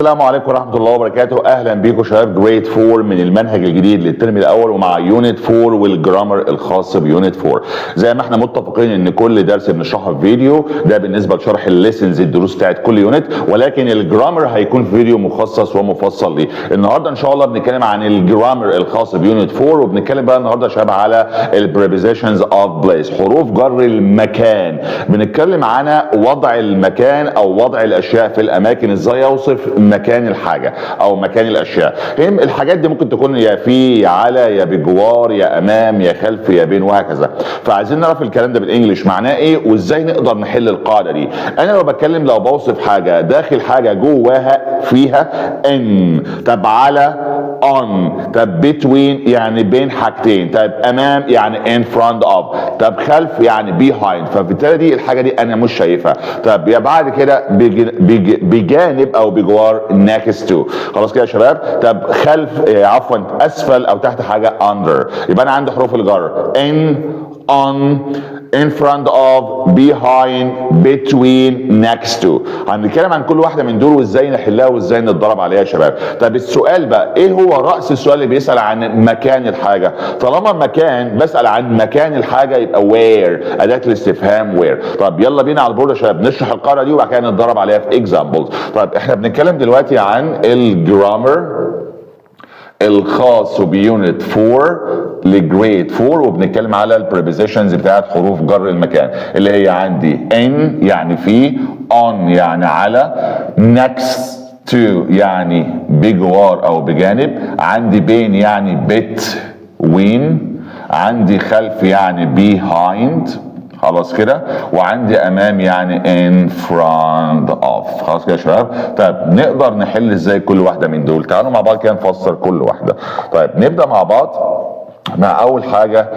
السلام عليكم ورحمة الله وبركاته. أهلا بيكم شباب جريد 4 من المنهج الجديد للترم الأول ومع يونت 4 والجرامر الخاص بيونت 4. زي ما احنا متفقين إن كل درس بنشرحه في فيديو، ده بالنسبة لشرح الليسنز الدروس بتاعت كل يونت، ولكن الجرامر هيكون في فيديو مخصص ومفصل ليه. النهارده إن شاء الله بنتكلم عن الجرامر الخاص بيونت 4، وبنتكلم بقى النهارده يا شباب على البريبوزيشنز أوف بليس، حروف جر المكان. بنتكلم عن وضع المكان أو وضع الأشياء في الأماكن، إزاي أوصف مكان الحاجه او مكان الاشياء. الحاجات دي ممكن تكون يا في، يا على، يا بجوار، يا امام، يا خلف، يا بين، وهكذا. فعايزين نعرف الكلام ده بالانجلش معناه ايه وازاي نقدر نحل القاعده دي. انا لو بوصف حاجه داخل حاجه جواها فيها ان، طب على on، طب between يعني بين حاجتين، طب امام يعني in front of، طب خلف يعني behind. فبالتالي دي الحاجه دي انا مش شايفها. طب يا بعد كده بجانب او بجوار next to. خلاص كده يا شباب. طب خلف عفوا اسفل او تحت حاجه under. يبقى انا عندي حروف الجر in، on، in front of، behind، between، next to. هنتكلم عن كل واحده من دول وازاي نحلها وازاي نتدرب عليها يا شباب. طب السؤال بقى ايه هو راس السؤال اللي بيسال عن مكان الحاجه؟ طالما مكان بسال عن مكان الحاجه يبقى where، اداه الاستفهام where. طب يلا بينا على البورد يا شباب نشرح القاعده دي وبعد كده نتدرب عليها في examples. طب احنا بنتكلم دلوقتي عن الجرامر الخاص بيونت 4 لجريد 4، وبنتكلم على البريبوزيشنز بتاعت حروف جر المكان اللي هي عندي in يعني في، on يعني على، next to يعني بجوار او بجانب، عندي بين يعني between، عندي خلف يعني behind، خلاص كده، وعندي امام يعني in front of. خلاص كده يا شباب. طيب نقدر نحل ازاي كل واحده من دول؟ تعالوا مع بعض كده نفسر كل واحده. طيب نبدا مع بعض مع اول حاجه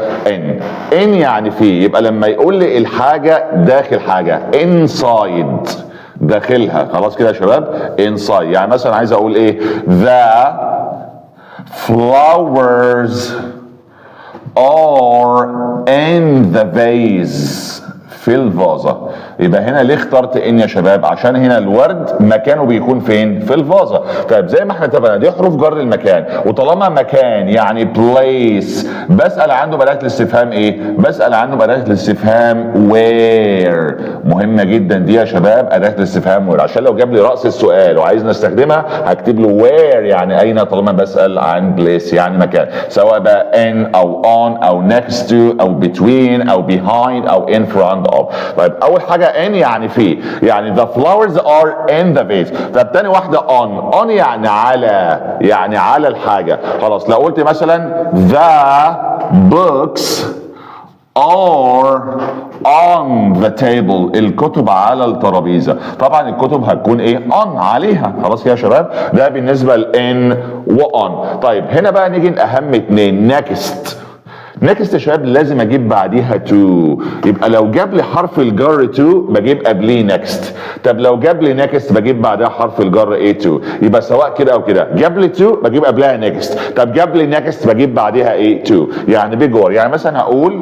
in يعني في. يبقى لما يقول لي الحاجه داخل حاجه inside، داخلها. خلاص كده يا شباب inside. يعني مثلا عايز اقول ايه؟ the flowers are in the vase، في الفازة. يبقى هنا ليه اخترت ان يا شباب؟ عشان هنا الورد مكانه بيكون فين؟ في الفازة. طيب زي ما احنا اتفقنا دي حروف جر المكان، وطالما مكان يعني place بسأل عنه بأداة الاستفهام ايه؟ بسأل عنه بأداة الاستفهام where. مهمة جدا دي يا شباب أداة الاستفهام where، عشان لو جاب لي رأس السؤال وعايز نستخدمها هكتب له where يعني أين، طالما بسأل عن place يعني مكان، سواء بقى in أو on أو next to أو between أو behind أو in front of. طيب اول حاجه ان يعني في، يعني the flowers are in the vase. طب تاني واحده on يعني على، يعني على الحاجه. خلاص لو قلت مثلا the books are on the table، الكتب على الترابيزه، طبعا الكتب هتكون ايه؟ on، عليها. خلاص كده يا شباب. ده بالنسبه لان وon. طيب هنا بقى نيجي لاهم اتنين، next. نكست يا شباب لازم اجيب بعديها تو. يبقى لو جاب لي حرف الجر تو بجيب قبليه نكست. طب لو جاب لي نكست بجيب بعدها حرف الجر ايه تو. يبقى سواء كده او كده، جاب لي تو بجيب قبلها نكست، طب جاب لي نكست بجيب بعدها ايه؟ تو، يعني بجوار. يعني مثلا هقول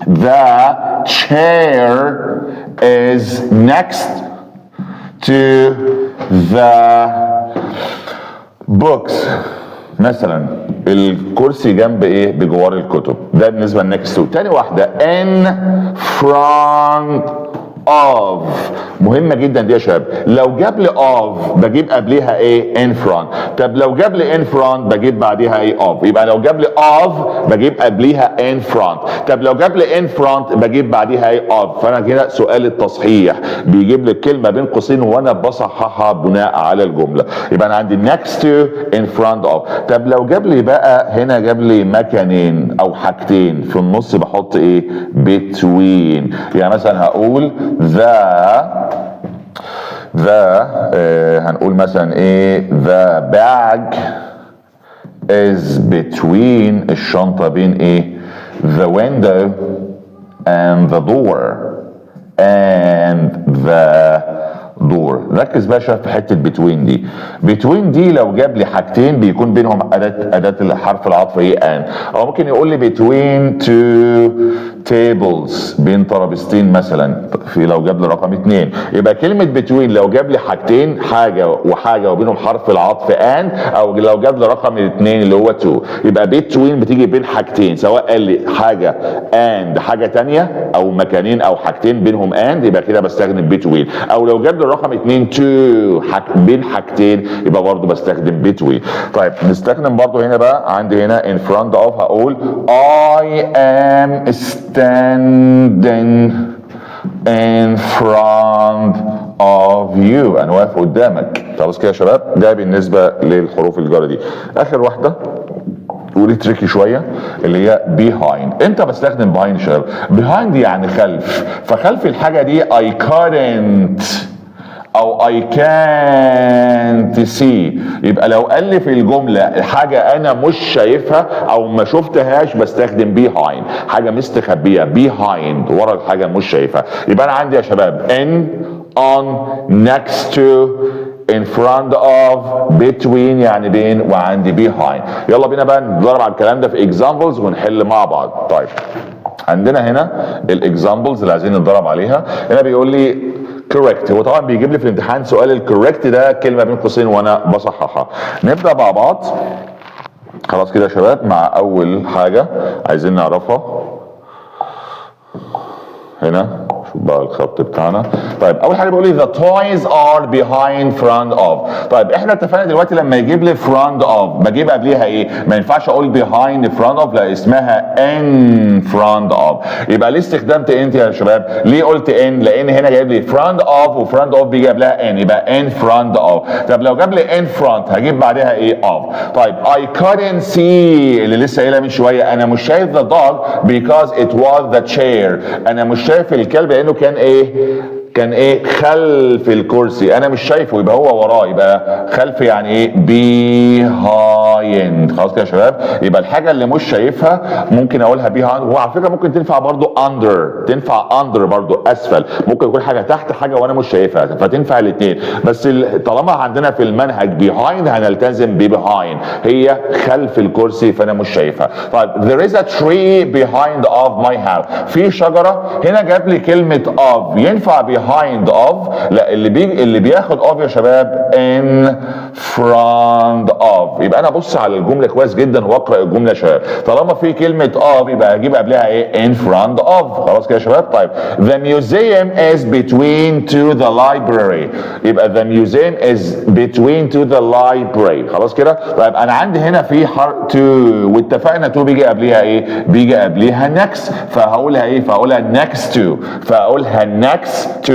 the chair is next to the books. مثلا الكرسي جنب ايه؟ بجوار الكتب. ده بالنسبه للنكست تو. تاني واحده in front of، مهمه جدا دي يا شباب. لو جاب لي of بجيب قبليها ايه؟ in front. طب لو جاب لي in front بجيب بعديها ايه؟ of. يبقى لو جاب لي of بجيب قبليها in front. طب لو جاب لي in front بجيب بعديها ايه؟ of. فانا كده سؤال التصحيح بيجيب لي الكلمه بين قوسين وانا بصححها بناء على الجمله. يبقى انا عندي next to، in front of. طب لو جاب لي بقى هنا جاب لي مكانين او حاجتين في النص بحط ايه؟ between. يعني مثلا هقول هنقول مثلا ايه؟ the bag is between، الشنطة بين ايه؟ the window and the door and the دور. ركز بقى في حته بتوين دي. بتوين دي لو جاب لي حاجتين بيكون بينهم اداه الحرف العطف ايه ان، او ممكن يقول لي between two tables بين ترابيزتين مثلا، في لو جاب لي رقم 2 يبقى كلمه between لو جاب لي حاجتين حاجه وحاجه وبينهم حرف العطف ان، او لو جاب لي رقم 2 اللي هو 2 يبقى between بتيجي بين حاجتين، سواء قال لي حاجه and حاجه ثانيه او مكانين او حاجتين بينهم and يبقى كده بستخدم between، او لو جاب لي الرقم 2 to بين حاجتين يبقى برضه بستخدم between. طيب نستخدم برضه هنا بقى عندي هنا in front of هقول I am standing in front of you، انا واقف قدامك. خلاص كده يا شباب، ده بالنسبه للحروف الجر دي. اخر واحده ودي تريكي شويه اللي هي behind. امتى بستخدم behind يا شباب؟ behind يعني خلف، فخلف الحاجه دي I couldn't او I can't see، يبقى لو قال لي في الجمله حاجه انا مش شايفها او ما شفتهاش بستخدم behind، حاجه مستخبيه behind ورا الحاجه مش شايفها. يبقى انا عندي يا شباب in on next to in front of between يعني بين، وعندي behind. يلا بينا بقى نضرب على الكلام ده في examples ونحل مع بعض. طيب عندنا هنا الاكزامبلز اللي عايزين نتدرب عليها. هنا بيقول لي correct، هو طبعا بيجيب لي في الامتحان سؤال الكوريكت ده كلمه بين قوسين وانا بصححها. نبدا مع بعض. خلاص كده يا شباب، مع اول حاجه عايزين نعرفها هنا. شوف بقى الخط بتاعنا. طيب اول حاجه بيقول لي the toys are behind front of. طيب احنا اتفقنا دلوقتي لما يجيب لي front of بجيب قبليها ايه؟ ما ينفعش اقول behind front of، لا اسمها in front of. يبقى ليه استخدمت انت يا شباب؟ ليه قلت in؟ لان هنا جايب لي front of وفرونت of بيجي قبلها in، يبقى in front of. طب لو جاب لي in front هجيب بعدها ايه؟ of. طيب I couldn't see اللي لسه قايلها من شويه، انا مش شايف the dog because it was the chair، انا مش شايف الكلب لانه كان ايه خلف الكرسي، انا مش شايفه يبقى هو وراه، يبقى خلف يعني ايه behind. خلاص كده يا شباب، يبقى الحاجه اللي مش شايفها ممكن اقولها behind، وعلى فكره ممكن تنفع برضو under، تنفع under برضو اسفل، ممكن يكون حاجه تحت حاجه وانا مش شايفها، فتنفع الاثنين. بس طالما عندنا في المنهج behind هنلتزم behind، هي خلف الكرسي فانا مش شايفها. طيب there is a tree behind of my house، في شجره. هنا جاب لي كلمه of، ينفع behind of؟ لا، اللي بياخد of يا شباب in front of. يبقى انا ابص على الجمله كويس جدا واقرا الجمله يا شباب، طالما في كلمه of يبقى اجيب قبلها ايه؟ in front of. خلاص كده يا شباب. طيب the museum is between to the library، يبقى the museum is between to the library. خلاص كده. طيب انا عندي هنا في حرف to، واتفقنا to بيجي قبلها ايه؟ بيجي قبلها next، فهقولها ايه؟ فهقولها next to، فاقولها next to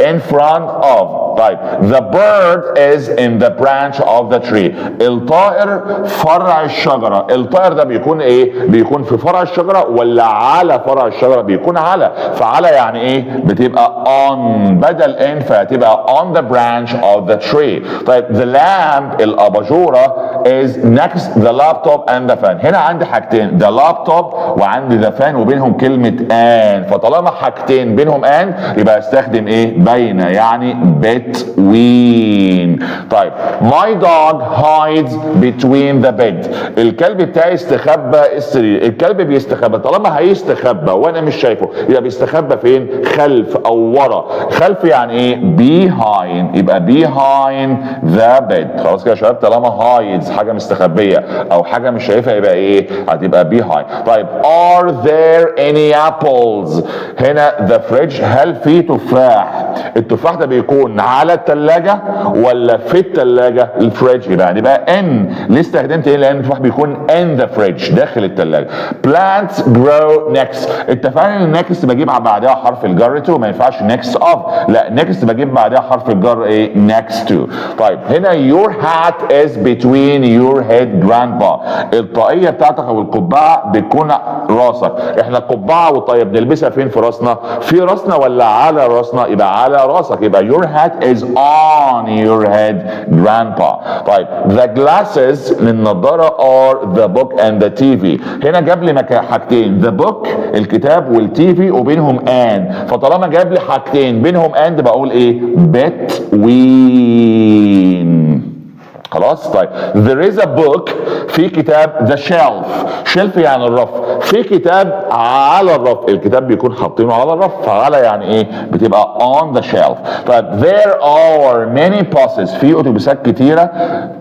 in front of. طيب the bird is in the branch of the tree، الطائر فرع الشجرة. الطائر ده بيكون ايه؟ بيكون في فرع الشجرة ولا على فرع الشجرة؟ بيكون على، فعلى يعني ايه؟ بتبقى on بدل in، فهتبقى on the branch of the tree. طيب the lamp الاباجورة is next the laptop and the fan. هنا عندي حاجتين، the laptop وعندي the fan وبينهم كلمة and، فطالما حاجتين بينهم and يبقى استخدم ايه؟ بين يعني between. طيب my dog hides between the bed، الكلب بتاعي استخبى السرير. الكلب بيستخبى، طالما هيستخبى وانا مش شايفه يبقى بيستخبى فين؟ خلف او ورا. خلف يعني ايه؟ behind، يبقى behind the bed. خلاص كده يا شباب، طالما hides حاجه مستخبيه او حاجه مش شايفها يبقى ايه؟ هتبقى behind. طيب are there any apples؟ هنا the fridge، هل في تفاح؟ التفاح ده بيكون على الثلاجه ولا في الثلاجه؟ الفريج، يبقى ان. ليه استخدمت ايه؟ لان التفاح بيكون in the fridge داخل الثلاجه. plants grow next، اتفقنا ان next بجيب بعدها حرف الجر to، ما ينفعش next of، لا next بجيب بعدها حرف الجر ايه؟ next to. طيب هنا your hat is between in your head grandpa. الطاقية بتاعتك او القبعة بتكون راسك. احنا القبعة والطاقية بنلبسها فين في راسنا؟ في راسنا ولا على راسنا؟ يبقى على راسك. يبقى your hat is on your head grandpa. طيب the glasses للنضارة are the book and the TV. هنا جاب لي حاجتين the book الكتاب والتيفي وبينهم and. فطالما جاب لي حاجتين بينهم and بقول ايه؟ between. خلاص. طيب there is a book في كتاب the shelf. shelf يعني الرف. في كتاب على الرف. الكتاب بيكون حاطينه على الرف. فعلى يعني ايه؟ بتبقى on the shelf. طيب there are many buses في اتوبيسات كتيره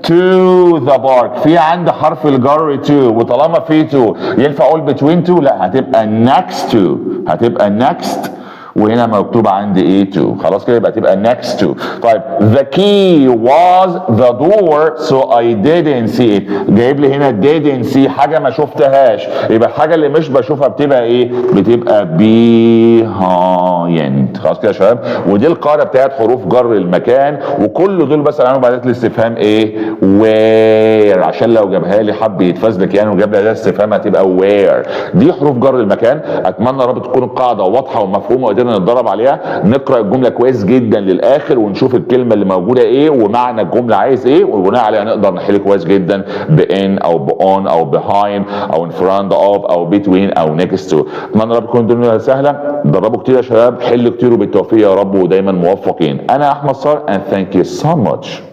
to the park. في عند حرف الجر to وطالما في to ينفع اقول between to؟ لا هتبقى next to. هتبقى next وهنا مكتوب عندي ايه to. خلاص كده يبقى تبقى next to. طيب the key was the door so I didn't see it. جايب لي هنا didn't see حاجه ما شفتهاش. يبقى الحاجه اللي مش بشوفها بتبقى ايه؟ بتبقى behind. خلاص كده يا شباب. ودي القاعده بتاعت حروف جر المكان. وكل دول بس عنهم بعدات الاستفهام ايه؟ where. عشان لو جابها لي حب يتفزلك يعني وجاب لي ده استفهام هتبقى where. دي حروف جر المكان. اتمنى يا رب تكون القاعده واضحه ومفهومه وقدرنا نتدرب عليها. نقرا الجمله كويس جدا للاخر ونشوف الكلمه اللي موجوده ايه ومعنى الجمله عايز ايه وبناء عليها نقدر نحل كويس جدا بان او بون او behind او in front of او between او next to. اتمنى يا رب تكون الدنيا سهله. دربوا كتير يا شباب. حلوا كتير وبالتوفيق يا رب ودايما موفقين. انا احمد صار and thank you so much.